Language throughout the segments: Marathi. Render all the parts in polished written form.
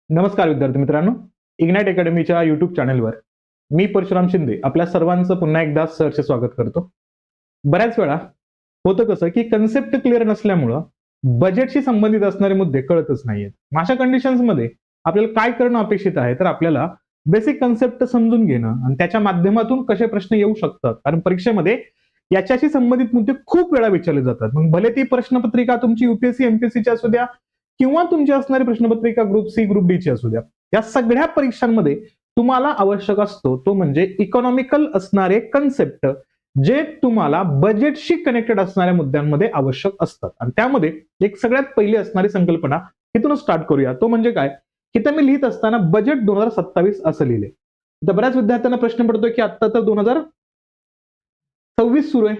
नमस्कार विद्यार्थी मित्रांनो, इग्नाइट अकॅडमीच्या युट्यूब चॅनलवर मी परशुराम शिंदे आपल्या सर्वांचं पुन्हा एकदा सहर्ष स्वागत करतो. बऱ्याच वेळा होतं कसं की कन्सेप्ट क्लिअर नसल्यामुळं बजेटशी संबंधित असणारे मुद्दे कळतच नाहीयेत. अशा कंडिशन्समध्ये आपल्याला काय करणं अपेक्षित आहे, तर आपल्याला बेसिक कन्सेप्ट समजून घेणं आणि त्याच्या माध्यमातून कसे प्रश्न येऊ शकतात, कारण परीक्षेमध्ये याच्याशी संबंधित मुद्दे खूप वेळा विचारले जातात. मग भले ती प्रश्नपत्रिका तुमची युपीएससी एमपीएससीची असू द्या किंवा तुमची असणारी प्रश्नपत्रिका ग्रुप सी ग्रुप डी ची असू द्या, या सगळ्या परीक्षांमध्ये तुम्हाला आवश्यक असतो तो म्हणजे इकॉनॉमिकल असणारे कन्सेप्ट जे तुम्हाला बजेटशी कनेक्टेड असणाऱ्या मुद्द्यांमध्ये आवश्यक असतात. आणि त्यामध्ये एक सगळ्यात पहिली असणारी संकल्पना इथूनच स्टार्ट करूया. तो म्हणजे काय, इथं मी लिहित असताना बजेट 2027 असं लिहिले. तर बऱ्याच विद्यार्थ्यांना प्रश्न पडतोय की आता तर 2026 सुरू आहे,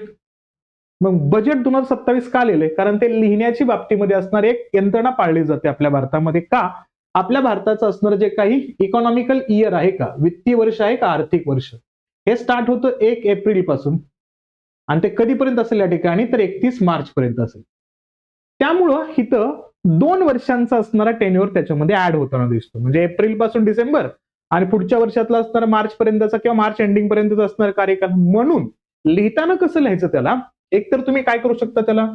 मग बजेट 2027 का लिहिलंय? कारण ते लिहिण्याची बाबतीमध्ये असणारी एक यंत्रणा पाळली जाते आपल्या भारतामध्ये. का? आपल्या भारताचं असणारं जे काही इकॉनॉमिकल इयर आहे का, वित्तीय वर्ष आहे का आर्थिक वर्ष, हे स्टार्ट होतं 1 एप्रिल पासून आणि ते कधीपर्यंत असेल या ठिकाणी, तर 31 मार्च पर्यंत असेल. त्यामुळं इथं 2 वर्षांचा असणारा टेन्युअर त्याच्यामध्ये ऍड होताना दिसतो. म्हणजे एप्रिल पासून डिसेंबर आणि पुढच्या वर्षातला असणारा मार्च पर्यंतचा किंवा मार्च एंडिंग पर्यंतचा असणारा कार्यकाल. म्हणून लिहिताना कसं लिहायचं त्याला, एक तर तुम्ही काय करू शकता, त्याला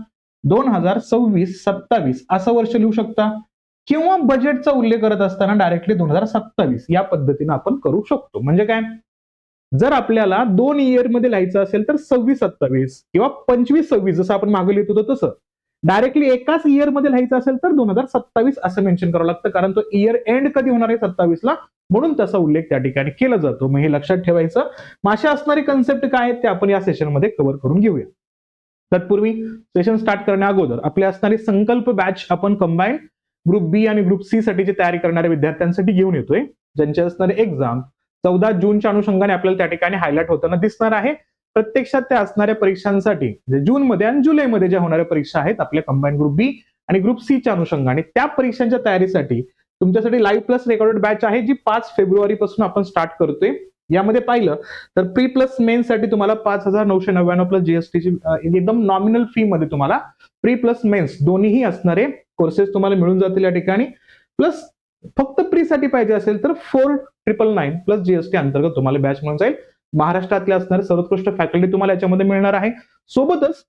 2026-27 असं वर्ष लिहू शकता किंवा बजेटचा उल्लेख करत असताना डायरेक्टली 2027 या पद्धतीने आपण करू शकतो. म्हणजे काय, जर आपल्याला 2 इयर मध्ये लिहायचं असेल तर 26-27 किंवा 25-26 जसं आपण मागे लिहित होतो तसं डायरेक्टली एकाच इयर मध्ये लिहायचं असेल तर 2027 असं मेन्शन करावं लागतं, कारण तो इयर एंड कधी होणार आहे 27 ला, म्हणून तसा उल्लेख त्या ठिकाणी केला जातो. मग हे लक्षात ठेवायचं. अशा असणारे कन्सेप्ट काय आहेत ते आपण या सेशनमध्ये कव्हर करून घेऊया. तत्पूर्वी सेशन स्टार्ट करण्या अगोदर आपली असणारी संकल्प बॅच आपण कंबाईन ग्रुप बी आणि ग्रुप सी साठीची तयारी करणाऱ्या विद्यार्थ्यांसाठी घेऊन येतोय, ज्यांचे असणारे एक्झाम 14 जूनच्या अनुषंगाने आपल्याला त्या ठिकाणी हायलाइट होताना दिसणार आहे. प्रत्यक्षात त्या असणाऱ्या परीक्षांसाठी जून मध्ये आणि जुलैमध्ये ज्या होणाऱ्या परीक्षा आहेत आपल्या कंबाईन ग्रुप बी आणि ग्रुप सी च्या अनुषंगाने, त्या परीक्षांच्या तयारीसाठी तुमच्यासाठी लाईव्ह प्लस रेकॉर्डेड बॅच आहे, जी 5 फेब्रुवारी पासून आपण स्टार्ट करतोय. यामध्ये पाहिलं तर प्री प्लस मेन्स साठी तुम्हाला 5,999 प्लस जीएसटीची एकदम नॉमिनल फी मध्ये तुम्हाला प्री प्लस मेन्स दोन्हीही असणारे कोर्सेस तुम्हाला मिळून जातील या ठिकाणी. प्लस फक्त प्री साठी पाहिजे असेल तर 4,999 प्लस जीएसटी अंतर्गत तुम्हाला बॅच मिळून जाईल. महाराष्ट्रातले असणारे सर्वोत्कृष्ट फॅकल्टी तुम्हाला याच्यामध्ये मिळणार आहे. सोबतच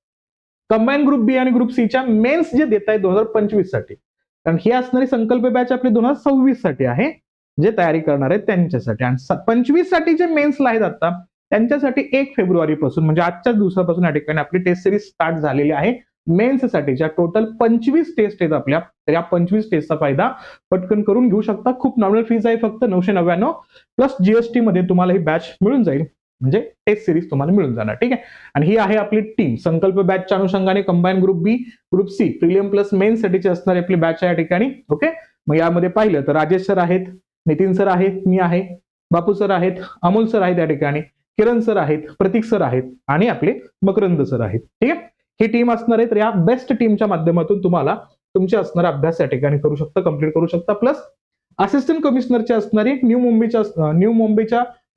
कंबाईन ग्रुप बी आणि ग्रुप सीच्या मेन्स जे देत आहे 2025 साठी, कारण ही असणारी संकल्प बॅच आपली 2026 साठी आहे, जे तयारी करणार आहेत त्यांच्यासाठी. आणि 25 साठी जे मेन्सला आहेत आता त्यांच्यासाठी 1 फेब्रुवारी पासून म्हणजे आजच्याच दिवसापासून या ठिकाणी आपली टेस्ट सिरीज स्टार्ट झालेली आहे. मेन्स साठीच्या टोटल 25 टेस्ट आहेत आपल्या, तर या 25 टेस्टचा फायदा पटकन करून घेऊ शकता. खूप नॉमिनल फीज आहे, फक्त 999 प्लस जीएसटी मध्ये तुम्हाला ही बॅच मिळून जाईल, म्हणजे टेस्ट सिरीज तुम्हाला मिळून जाणार. ठीक आहे. आणि ही आहे आपली टीम संकल्प बॅचच्या अनुषंगाने combine group B group C prelim plus mains साठीची असणारी आपली बॅच आहे या ठिकाणी. ओके. मग यामध्ये पाहिलं तर राजेश सर आहेत, नितीन सर आहेत, मी आहे, बापू सर आहेत, अमोल सर आहेत या ठिकाणी, किरण सर आहेत, प्रतीक सर आहेत आणि आपले मकरंद सर आहेत. ठीक आहे. ही टीम असणार आहे. तर या बेस्ट टीमच्या माध्यमातून तुम्हाला तुमचे असणारा अभ्यास या ठिकाणी करू शकता, कम्प्लीट करू शकता. प्लस असिस्टंट कमिशनरची असणारी न्यू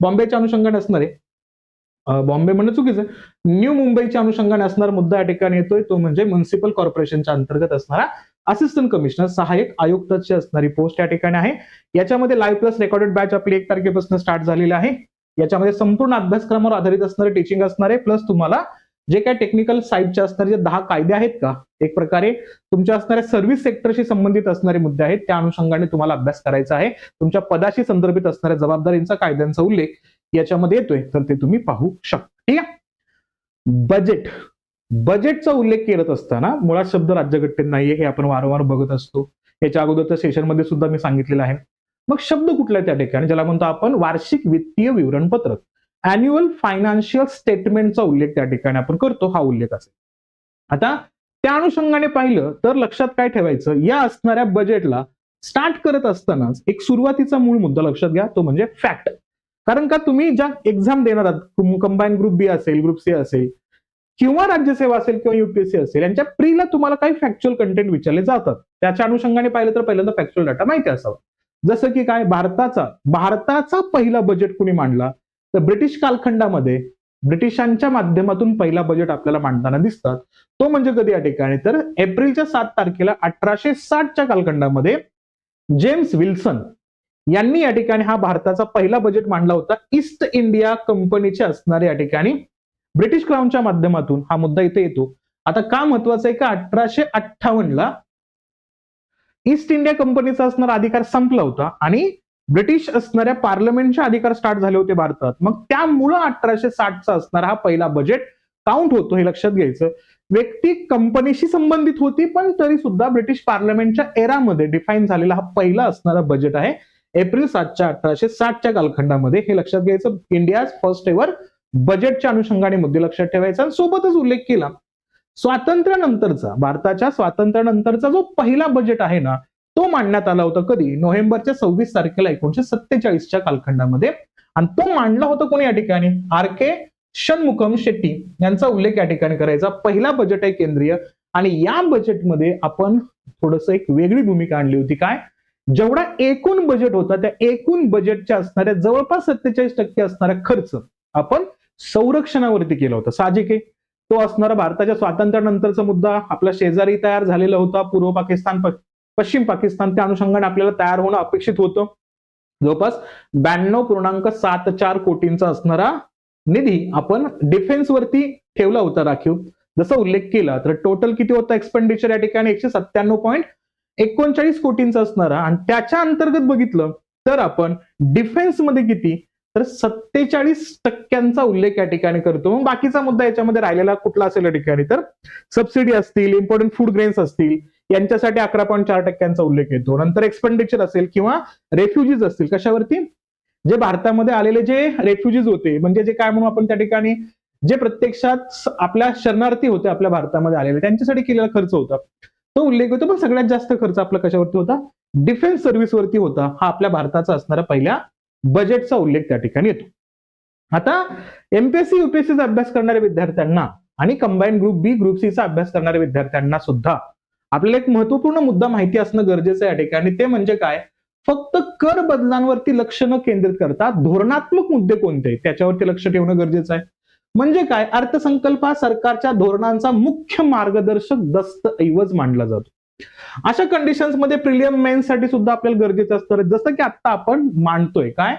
बॉम्बेच्या अनुषंगाने असणारे, बॉम्बे म्हणणं चुकीचं, न्यू मुंबईच्या अनुषंगाने असणारा मुद्दा या ठिकाणी येतोय, तो म्हणजे म्युनिसिपल कॉर्पोरेशनच्या अंतर्गत असणारा असिस्टंट कमिशनर सहाय्यक आयुक्ताची असणारी पोस्ट या ठिकाणी आहे. याच्यामध्ये लाईव्ह प्लस रेकॉर्डेड बॅच आपली 1 तारखेपासून स्टार्ट झालेली आहे. याच्यामध्ये संपूर्ण अभ्यासक्रमावर आधारित असणारे टीचिंग असणार आहे. प्लस तुम्हाला जे काही टेक्निकल साईडचे असणारे जे 10 कायदे आहेत का, एक प्रकारे तुमच्या असणाऱ्या सर्व्हिस सेक्टरशी संबंधित असणारे मुद्दे आहेत, त्या अनुषंगाने तुम्हाला अभ्यास करायचा आहे. तुमच्या पदाशी संदर्भित असणाऱ्या जबाबदारींचा, कायद्यांचा उल्लेख याच्यामध्ये येतोय, तर ते तुम्ही पाहू शकता. ठीक आहे. बजेटचा उल्लेख करत असताना मुळात शब्द राज्यघटनेत नाहीये, हे आपण वारंवार बघत असतो. याच्या अगोदरच्या सेशनमध्ये सुद्धा मी सांगितलेलं आहे. मग शब्द कुठला आहे त्या ठिकाणी, ज्याला म्हणतो आपण वार्षिक वित्तीय विवरणपत्रक, अॅन्युअल फायनान्शियल स्टेटमेंटचा उल्लेख त्या ठिकाणी आपण करतो, हा उल्लेख असेल. आता त्या अनुषंगाने पाहिलं तर लक्षात काय ठेवायचं, या असणाऱ्या बजेटला स्टार्ट करत असतानाच एक सुरुवातीचा मूळ मुद्दा लक्षात घ्या, तो म्हणजे फॅक्ट. कारण का तुम्ही ज्या एक्झाम देणार आहात, कंबाईन ग्रुप बी असेल, ग्रुप सी असेल किंवा राज्यसेवा असेल किंवा युपीएससी असेल, यांच्या प्रीला तुम्हाला काही फॅक्च्युअल कंटेंट विचारले जातात. त्याच्या अनुषंगाने पाहिलं तर पहिल्यांदा फॅक्च्युअल डाटा माहिती असावा. जसं की काय, भारताचा पहिला बजेट कुणी मांडला, तर ब्रिटिश कालखंडामध्ये ब्रिटिशांच्या माध्यमातून पहिला बजेट आपल्याला मांडताना दिसतात. तो म्हणजे कधी या ठिकाणी, तर एप्रिलच्या 7 तारखेला 1860च्या कालखंडामध्ये जेम्स विल्सन यांनी या ठिकाणी हा भारताचा पहिला बजेट मांडला होता. ईस्ट इंडिया कंपनीचे असणारे या ठिकाणी ब्रिटिश क्राऊनच्या माध्यमातून हा मुद्दा इथे येतो. आता का महत्वाचं आहे का 1858ला ईस्ट इंडिया कंपनीचा असणारा अधिकार संपला होता आणि ब्रिटिश असणाऱ्या पार्लमेंटचे अधिकार स्टार्ट झाले होते भारतात. मग त्यामुळं 1860चा असणारा हा पहिला बजेट काउंट होतो, हे लक्षात घ्यायचं. व्यक्ती कंपनीशी संबंधित होती पण तरी सुद्धा ब्रिटिश पार्लमेंटच्या एरामध्ये डिफाईन झालेला हा पहिला असणारा बजेट आहे एप्रिल 7च्या 1860च्या कालखंडामध्ये. हे लक्षात घ्यायचं. इंडिया फर्स्ट एव्हर बजेटच्या अनुषंगाने मुद्दे लक्षात ठेवायचा. सोबतच उल्लेख केला स्वातंत्र्यानंतरचा, भारताच्या स्वातंत्र्यानंतरचा जो पहिला बजेट आहे ना तो मांडण्यात आला होता कधी, नोव्हेंबरच्या 26 तारखेला 1947च्या कालखंडामध्ये. आणि तो मांडला होता कोणी या ठिकाणी, R.K. षण्मुखम शेट्टी यांचा उल्लेख या ठिकाणी करायचा. पहिला बजेट आहे केंद्रीय आणि या बजेटमध्ये आपण थोडस एक वेगळी भूमिका आणली होती. काय, जेवढा एकूण बजेट होता त्या एकूण बजेटच्या असणाऱ्या जवळपास 47% असणारा खर्च आपण संरक्षणावरती केला होता. साहजिक आहे, तो असणारा भारताच्या स्वातंत्र्यानंतरचा मुद्दा आपला शेजारी तयार झालेला होता, पूर्व पाकिस्तान पश्चिम पाकिस्तान, त्या अनुषंगाने आपल्याला तयार होणं अपेक्षित होतं. जवळपास 92.74 कोटींचा असणारा निधी आपण डिफेन्सवरती ठेवला होता राखीव. जसा उल्लेख केला तर टोटल किती होता एक्सपेंडिचर या ठिकाणी 197.39 कोटींचा असणारा. आणि त्याच्या अंतर्गत बघितलं तर आपण डिफेन्समध्ये किती तर 47% उल्लेख या ठिकाणी करतो. मग बाकीचा मुद्दा याच्यामध्ये राहिलेला कुठला असेल या ठिकाणी तर सबसिडी असतील, इम्पॉर्टंट फूड ग्रेन्स असतील यांच्यासाठी 11.4% उल्लेख येतो. नंतर एक्सपेंडिचर असेल किंवा रेफ्युजीज असतील, कशावरती, जे भारतामध्ये आलेले जे रेफ्युजीज होते, म्हणजे जे काय म्हणून आपण त्या ठिकाणी जे प्रत्यक्षात आपल्या शरणार्थी होते आपल्या भारतामध्ये आलेले, त्यांच्यासाठी केलेला खर्च होता तो उल्लेख होतो. पण सगळ्यात जास्त खर्च आपला कशावरती होता, डिफेन्स सर्व्हिसवरती होता. हा आपल्या भारताचा असणारा पहिल्या बजेटचा उल्लेख त्या ठिकाणी येतो. आता एमपीएससी युपीएससीचा अभ्यास करणाऱ्या विद्यार्थ्यांना आणि कंबाईन ग्रुप बी ग्रुप सीचा अभ्यास करणाऱ्या विद्यार्थ्यांना सुद्धा आपल्याला एक महत्वपूर्ण मुद्दा माहिती असणं गरजेचं आहे या ठिकाणी. ते म्हणजे काय, फक्त कर बदलांवरती लक्ष न केंद्रित करता धोरणात्मक मुद्दे कोणते त्याच्यावरती लक्ष ठेवणं गरजेचं आहे. म्हणजे काय, अर्थसंकल्प हा सरकारच्या धोरणांचा मुख्य मार्गदर्शक दस्तऐवज मानला जातो. अशा कंडिशन्स मध्ये प्रिलियम मेन्स साठी सुद्धा आपल्याला गरजेचं असतं. जसं की आता आपण मांडतोय काय,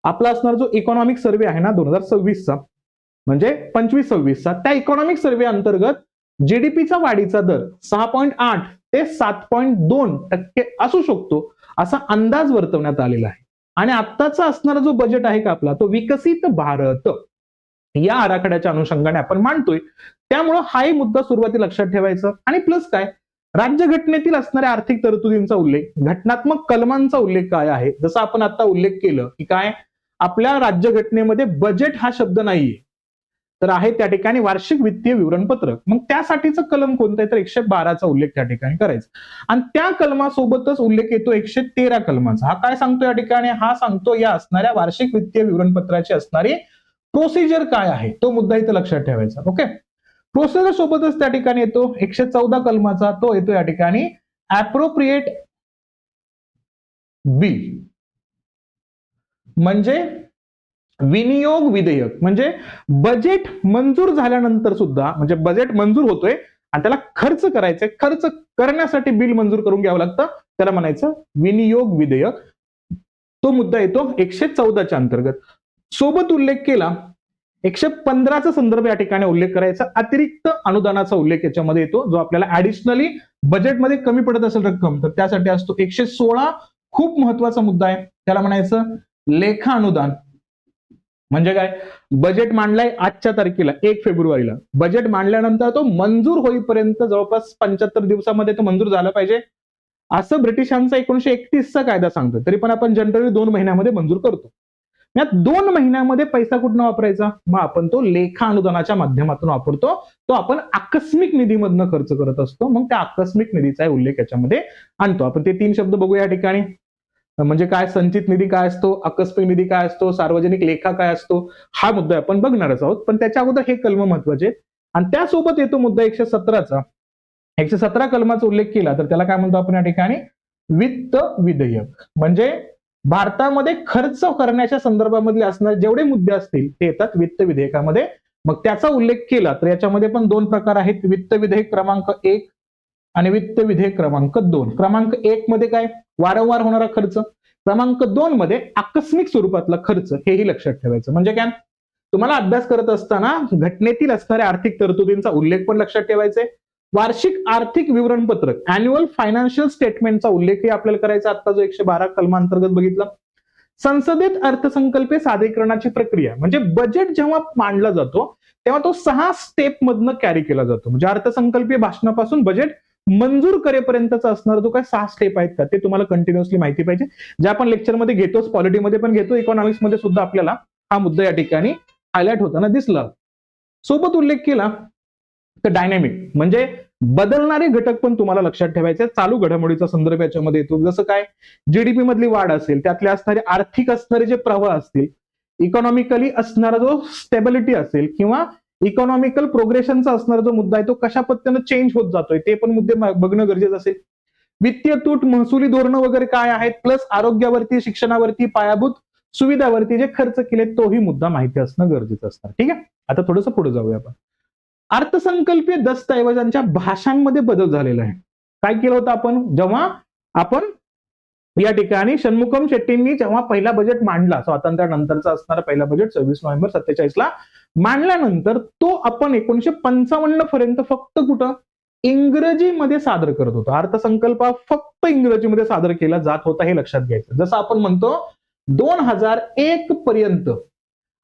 आपला असणारा जो इकॉनॉमिक सर्व्हे आहे ना 2026चा, म्हणजे 25-26चा, त्या इकॉनॉमिक सर्व्हे अंतर्गत जीडीपीचा वाढीचा दर 6.8 ते 7.2% असू शकतो असा अंदाज वर्तवण्यात आलेला आहे. आणि आत्ताचा असणारा जो बजेट आहे का आपला, तो विकसित भारत या आराखड्याच्या अनुषंगाने आपण मांडतोय. त्यामुळं हाही मुद्दा सुरुवातीला लक्षात ठेवायचा. आणि प्लस काय, राज्यघटनेतील असणाऱ्या आर्थिक तरतुदींचा उल्लेख, घटनात्मक कलमांचा उल्लेख काय आहे. जसं आपण आता उल्लेख केलं की काय, आपल्या राज्यघटनेमध्ये बजेट हा शब्द नाहीये, तर आहे त्या ठिकाणी वार्षिक वित्तीय विवरणपत्रक. मग त्यासाठीचं कलम कोणतं आहे तर 112चा उल्लेख त्या ठिकाणी करायचा. आणि त्या कलमासोबतच उल्लेख येतो 113 कलमाचा. हा काय सांगतो या ठिकाणी, हा सांगतो या असणाऱ्या वार्षिक वित्तीय विवरणपत्राची असणारी प्रोसिजर काय आहे, तो मुद्दा इथे लक्षात ठेवायचा. ओके, प्रोसिजर सोबतच त्या ठिकाणी येतो 114 कलमाचा, तो येतो या ठिकाणी अप्रोप्रिएट बिल, म्हणजे विनियोग विधेयक. म्हणजे बजेट मंजूर झाल्यानंतर सुद्धा, म्हणजे बजेट मंजूर होतोय आणि त्याला खर्च करायचंय, खर्च करण्यासाठी बिल मंजूर करून घ्यावं लागतं, त्याला म्हणायचं विनियोग विधेयक. तो मुद्दा येतो 114च्या अंतर्गत. सोबत उल्लेख केला 115चा संदर्भ या ठिकाणी उल्लेख करायचा. अतिरिक्त अनुदानाचा उल्लेख याच्यामध्ये येतो, जो आपल्याला ऍडिशनली बजेटमध्ये कमी पडत असेल रक्कम तर त्यासाठी असतो. 116 खूप महत्वाचा मुद्दा आहे, त्याला म्हणायचं लेखा अनुदान. म्हणजे काय, बजेट मांडलाय आजच्या तारखेला 1 फेब्रुवारीला, बजेट मांडल्यानंतर तो मंजूर होईपर्यंत जवळपास 75 दिवसामध्ये तो मंजूर झाला पाहिजे असं ब्रिटिशांचा 1931चा कायदा सांगतो. तरी पण आपण जनरली 2 महिन्यामध्ये मंजूर करतो. या 2 महिन्यामध्ये पैसा कुठनं वापरायचा, मग आपण तो लेखा अनुदानाच्या माध्यमातून वापरतो. तो आपण आकस्मिक निधीमधनं खर्च करत असतो. मग त्या आकस्मिक निधीचा उल्लेख याच्यामध्ये आणतो. आपण ते 3 शब्द बघूया या ठिकाणी. म्हणजे काय, संचित निधी काय असतो, आकस्मिक निधी काय असतो, सार्वजनिक लेखा काय असतो, हा मुद्दा आपण बघणारच आहोत. पण त्याच्या अगोदर हे कलम महत्वाचे. आणि त्यासोबत येतो मुद्दा 117चा. 117 कलमाचा उल्लेख केला तर त्याला काय म्हणतो आपण या ठिकाणी, वित्त विधेयक. म्हणजे भारतामध्ये खर्च करण्याच्या संदर्भामधले असणारे जेवढे मुद्दे असतील ते येतात वित्त विधेयकामध्ये. मग त्याचा उल्लेख केला तर याच्यामध्ये पण 2 प्रकार आहेत. वित्त विधेयक क्रमांक 1 आणि वित्त विधेयक क्रमांक 2. क्रमांक 1 मध्ये काय, वारंवार होणारा खर्च. क्रमांक 2 मध्ये आकस्मिक स्वरूपातला खर्च, हेही लक्षात ठेवायचं. म्हणजे काय, तुम्हाला अभ्यास करत असताना घटनेतील असणाऱ्या आर्थिक तरतुदींचा उल्लेख पण लक्षात ठेवायचा आहे. वार्षिक आर्थिक विवरणपत्रक, अॅन्युअल फायनान्शियल स्टेटमेंटचा उल्लेखही आपल्याला करायचा. आता जो 112 कलमांतर्गत बघितला. संसदेत अर्थसंकल्पीय सादरीकरणाची प्रक्रिया, म्हणजे बजेट जेव्हा मांडला जातो तेव्हा तो 6 स्टेप मधनं कॅरी केला जातो. म्हणजे अर्थसंकल्पीय भाषणापासून बजेट मंजूर करेपर्यंतचा असणारा जो काय 6 स्टेप आहेत का, ते तुम्हाला कंटिन्युअसली माहिती पाहिजे. जे आपण लेक्चरमध्ये घेतोच, पॉलिटीमध्ये पण घेतो, इकॉनॉमिक्स मध्ये सुद्धा आपल्याला हा मुद्दा या ठिकाणी हायलाइट होताना दिसला. सोबत उल्लेख केला तर डायनॅमिक, म्हणजे बदलणारे घटक पण तुम्हाला लक्षात ठेवायचे. चालू घडामोडीचा संदर्भ याच्यामध्ये येतो. जसं काय, जीडीपी मधली वाढ असेल, त्यातले असणारे आर्थिक असणारे जे प्रवाह असतील, इकॉनॉमिकली असणारा जो स्टेबिलिटी असेल, किंवा इकॉनॉमिकल प्रोग्रेशनचा असणारा जो मुद्दा आहे तो कशा पद्धतीने चेंज होत जातोय, ते पण मुद्दे बघणं गरजेचं असेल. वित्तीय तूट, महसुली धोरणं वगैरे काय आहेत, प्लस आरोग्यावरती, शिक्षणावरती, पायाभूत सुविधावरती जे खर्च केले, तोही मुद्दा माहिती असणं गरजेचं असणार. ठीक आहे, आता थोडंसं पुढे जाऊया आपण. अर्थसंकल्पीय दस्तऐवजांच्या भाषांमध्ये बदल झालेला आहे. काय केलं होतं आपण, जेव्हा आपण या ठिकाणी षण्मुखम शेट्टींनी जेव्हा पहिला बजेट मांडला, स्वातंत्र्यानंतरचा असणारा पहिला बजेट 26 नोव्हेंबर 47 ला मांडल्यानंतर, तो आपण 1955 पर्यंत फक्त कुठं, इंग्रजीमध्ये सादर करत होतो. अर्थसंकल्प फक्त इंग्रजीमध्ये सादर केला जात होता, हे लक्षात घ्यायचं. जसं आपण म्हणतो 2001 पर्यंत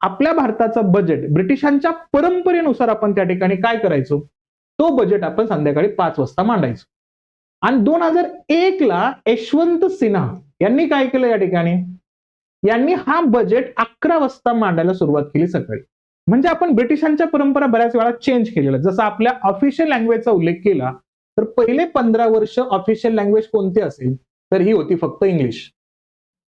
आपल्या भारताचा बजेट ब्रिटिशांच्या परंपरेनुसार आपण त्या ठिकाणी काय करायचो, तो बजेट आपण संध्याकाळी 5 वाजता मांडायचो. आणि 2001 ला यशवंत सिन्हा यांनी काय केलं, या ठिकाणी यांनी हा बजेट 11 वाजता मांडायला सुरुवात केली सकाळी. म्हणजे आपण ब्रिटिशांच्या परंपरा बऱ्याच वेळा चेंज केलेल्या. जसं आपल्या ऑफिशियल लँग्वेजचा उल्लेख केला तर पहिले 15 वर्ष ऑफिशियल लँग्वेज कोणते असेल, तर ही होती फक्त इंग्लिश.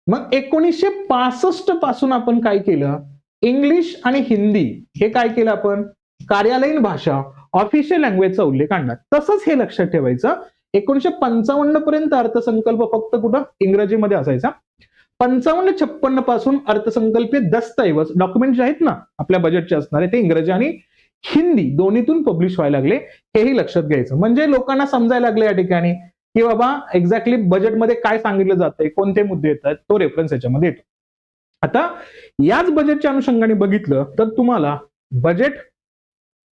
मग 1965 पासून आपण काय केलं, इंग्लिश आणि हिंदी हे काय केलं आपण, कार्यालयीन भाषा, ऑफिशियल लँग्वेजचा उल्लेख आणला. तसंच हे लक्षात ठेवायचं, 1955 पर्यंत अर्थसंकल्प फक्त कुठं, इंग्रजीमध्ये असायचा. 55-56 पासून अर्थसंकल्पीय दस्तऐवज, डॉक्युमेंट जे आहेत ना आपल्या बजेटचे असणारे, ते इंग्रजी आणि हिंदी दोन्हीतून पब्लिश व्हायला लागले, हेही लक्षात घ्यायचं. म्हणजे लोकांना समजायला लागले या ठिकाणी की बाबा एक्झॅक्टली बजेटमध्ये काय सांगितलं जातंय, कोणते मुद्दे येतात, तो रेफरन्स याच्यामध्ये येतो. आता याच बजेटच्या अनुषंगाने बघितलं तर तुम्हाला बजेट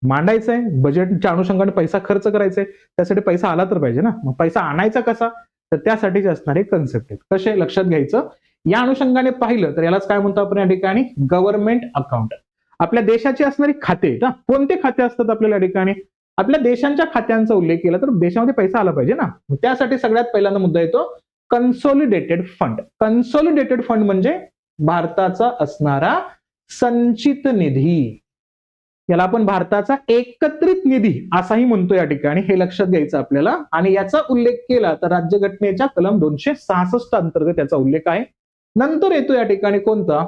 मांडायचंय, बजेटच्या अनुषंगाने पैसा खर्च करायचाय, त्यासाठी पैसा आला तर पाहिजे ना. मग पैसा आणायचा कसा, तर त्यासाठीचे असणारे कन्सेप्ट आहेत. कसे लक्षात घ्यायचं, या अनुषंगाने पाहिलं तर यालाच काय म्हणतो आपण या ठिकाणी, गव्हर्नमेंट अकाउंट. आपल्या देशाची असणारी खाते, कोणते खाते असतात आपल्याला या ठिकाणी, आपल्या देशांच्या खात्यांचा उल्लेख केला तर देशामध्ये पैसा आला पाहिजे ना. त्यासाठी सगळ्यात पहिल्यांदा मुद्दा येतो कन्सोलिडेटेड फंड. कन्सोलिडेटेड फंड म्हणजे भारताचा असणारा संचित निधी, याला आपण भारताचा एकत्रित निधी असाही म्हणतो या ठिकाणी, हे लक्षात घ्यायचं आपल्याला. आणि याचा उल्लेख केला तर राज्यघटनेच्या कलम 266 अंतर्गत याचा उल्लेख आहे. नंतर येतो या ठिकाणी कोणता,